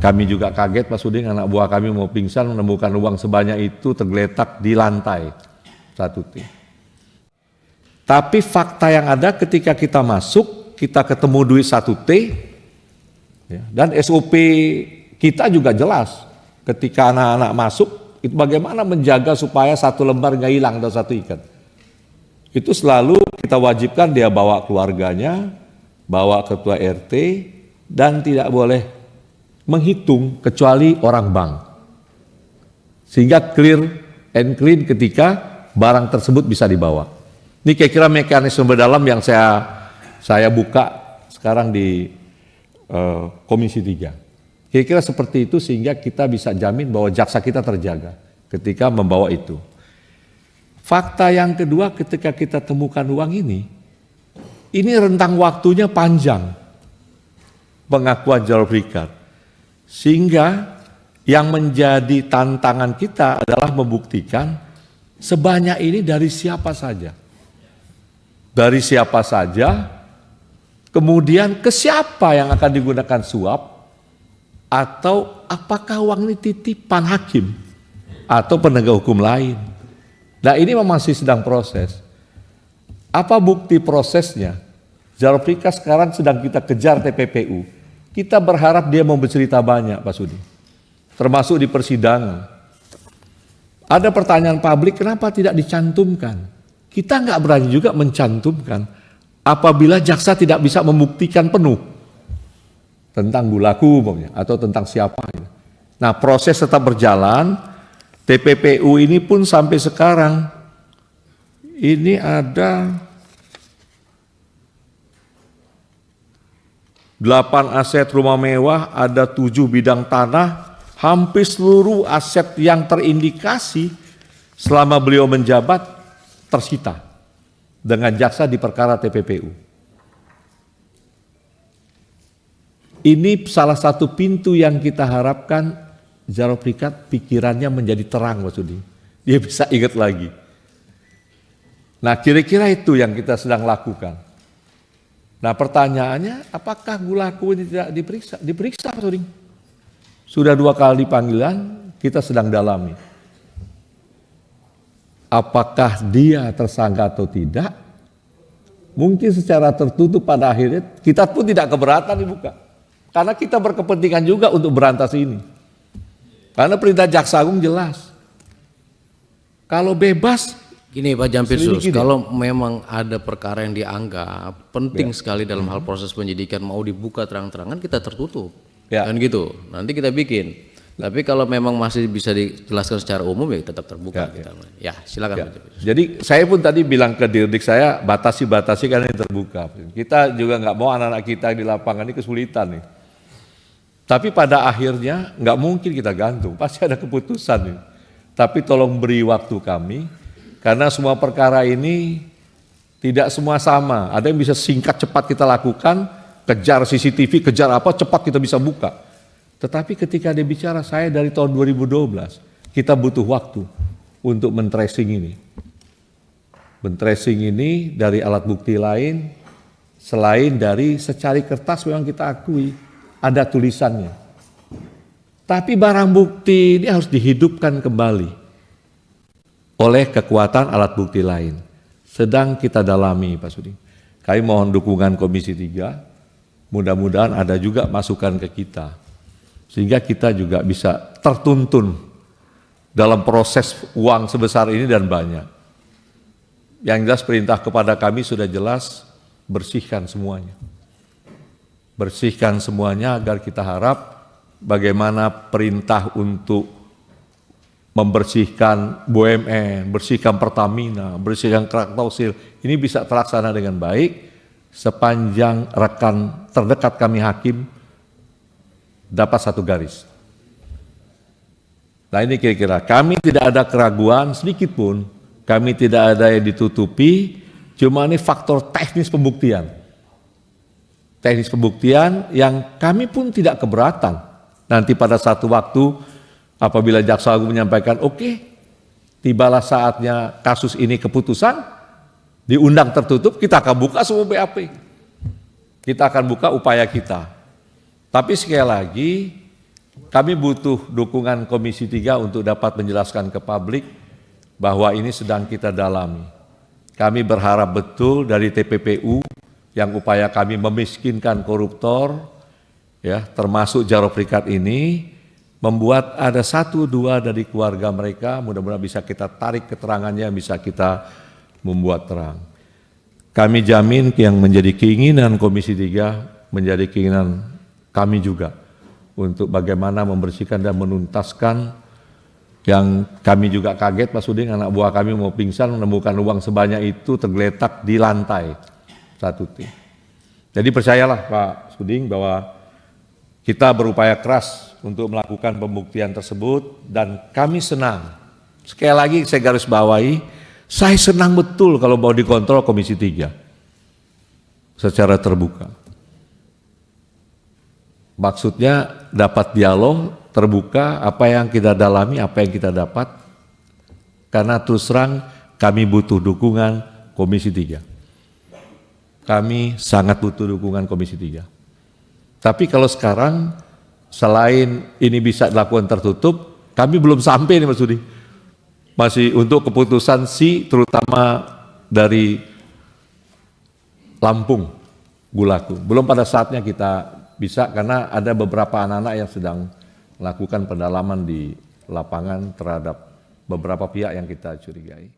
Kami juga kaget Pak Suding, anak buah kami mau pingsan menemukan uang sebanyak itu tergeletak di lantai 1T. Tapi fakta yang ada ketika kita masuk, kita ketemu duit 1T, ya, dan SOP kita juga jelas. Ketika anak-anak masuk, itu bagaimana menjaga supaya 1 lembar nggak hilang atau 1 ikat. Itu selalu kita wajibkan dia bawa keluarganya, bawa ketua RT, dan tidak boleh menghitung kecuali orang bank. Sehingga clear and clean ketika barang tersebut bisa dibawa. Ini kira-kira mekanisme berdalam yang saya buka sekarang di Komisi 3. Kira-kira seperti itu sehingga kita bisa jamin bahwa jaksa kita terjaga ketika membawa itu. Fakta yang kedua ketika kita temukan uang ini rentang waktunya panjang pengakuan jalur berikat. Sehingga yang menjadi tantangan kita adalah membuktikan sebanyak ini dari siapa saja. Dari siapa saja, kemudian ke siapa yang akan digunakan suap, atau apakah uang ini titipan hakim atau penegak hukum lain. Nah ini masih sedang proses. Apa bukti prosesnya? Jalur berikat sekarang sedang kita kejar TPPU. Kita berharap dia mau bercerita banyak Pak Sudi. Termasuk di persidangan. Ada pertanyaan publik kenapa tidak dicantumkan? Kita nggak berani juga mencantumkan apabila jaksa tidak bisa membuktikan penuh tentang Gulaku umpamanya atau tentang siapa. Nah proses tetap berjalan. TPPU ini pun sampai sekarang ini ada 8 aset rumah mewah, ada 7 bidang tanah, hampir seluruh aset yang terindikasi selama beliau menjabat tersita dengan jaksa di perkara TPPU. Ini salah satu pintu yang kita harapkan jalur berikat pikirannya menjadi terang Pak Sudi. Dia bisa ingat lagi. Nah kira-kira itu yang kita sedang lakukan. Nah pertanyaannya, apakah Gulaku ini tidak diperiksa? Diperiksa Pak Suding. Sudah 2 kali panggilan, kita sedang dalami. Apakah dia tersangka atau tidak? Mungkin secara tertutup pada akhirnya kita pun tidak keberatan dibuka. Karena kita berkepentingan juga untuk berantas ini. Karena perintah Jaksa Agung jelas. Kalau bebas, gini Pak Jampitsus, kalau memang ada perkara yang dianggap penting sekali dalam hal proses penyidikan mau dibuka terang-terangan, kita tertutup, kan gitu. Nanti kita bikin. Tapi kalau memang masih bisa dijelaskan secara umum ya tetap terbuka. Ya silakan Pak Jampitsus. Jadi saya pun tadi bilang ke Dirdik saya batasi karena ini terbuka. Kita juga nggak mau anak-anak kita di lapangan ini kesulitan nih. Tapi pada akhirnya nggak mungkin kita gantung, pasti ada keputusan nih. Tapi tolong beri waktu kami. Karena semua perkara ini tidak semua sama. Ada yang bisa singkat cepat kita lakukan, kejar CCTV, kejar apa, cepat kita bisa buka. Tetapi ketika dia bicara saya dari tahun 2012, kita butuh waktu untuk men-tracing ini. Men-tracing ini dari alat bukti lain, selain dari secari kertas memang kita akui ada tulisannya. Tapi barang bukti ini harus dihidupkan kembali oleh kekuatan alat bukti lain. Sedang kita dalami Pak Sudi. Kami mohon dukungan Komisi 3, mudah-mudahan ada juga masukan ke kita. Sehingga kita juga bisa tertuntun dalam proses uang sebesar ini dan banyak. Yang jelas perintah kepada kami sudah jelas, bersihkan semuanya. Bersihkan semuanya agar kita harap bagaimana perintah untuk membersihkan BUMN, bersihkan Pertamina, bersihkan Krakatau Steel, ini bisa terlaksana dengan baik sepanjang rekan terdekat kami hakim dapat satu garis. Nah ini kira-kira kami tidak ada keraguan sedikit pun, kami tidak ada yang ditutupi, cuma ini faktor teknis pembuktian. Teknis pembuktian yang kami pun tidak keberatan. Nanti pada satu waktu apabila Jaksa Agung menyampaikan, oke, tibalah saatnya kasus ini keputusan, diundang tertutup, kita akan buka semua BAP. Kita akan buka upaya kita. Tapi sekali lagi, Kami butuh dukungan Komisi 3 untuk dapat menjelaskan ke publik bahwa ini sedang kita dalami. Kami berharap betul dari TPPU yang upaya kami memiskinkan koruptor, ya termasuk Jaro Prikat ini, membuat ada 1-2 dari keluarga mereka, mudah-mudahan bisa kita tarik keterangannya, bisa kita membuat terang. Kami jamin yang menjadi keinginan Komisi 3 menjadi keinginan kami juga untuk bagaimana membersihkan dan menuntaskan. Yang kami juga kaget Pak Suding, anak buah kami mau pingsan menemukan uang sebanyak itu tergeletak di lantai satu tim. Jadi percayalah Pak Suding bahwa kita berupaya keras untuk melakukan pembuktian tersebut dan kami senang. Sekali lagi saya garis bawahi, saya senang betul kalau mau dikontrol Komisi 3 secara terbuka. Maksudnya dapat dialog terbuka, apa yang kita dalami, apa yang kita dapat. Karena terus terang kami butuh dukungan Komisi 3. Kami sangat butuh dukungan Komisi 3. Tapi kalau sekarang selain ini bisa dilakukan tertutup, kami belum sampai nih Mas Sudi. Masih untuk keputusan terutama dari Lampung, Gulaku. Belum pada saatnya kita bisa karena ada beberapa anak-anak yang sedang melakukan pendalaman di lapangan terhadap beberapa pihak yang kita curigai.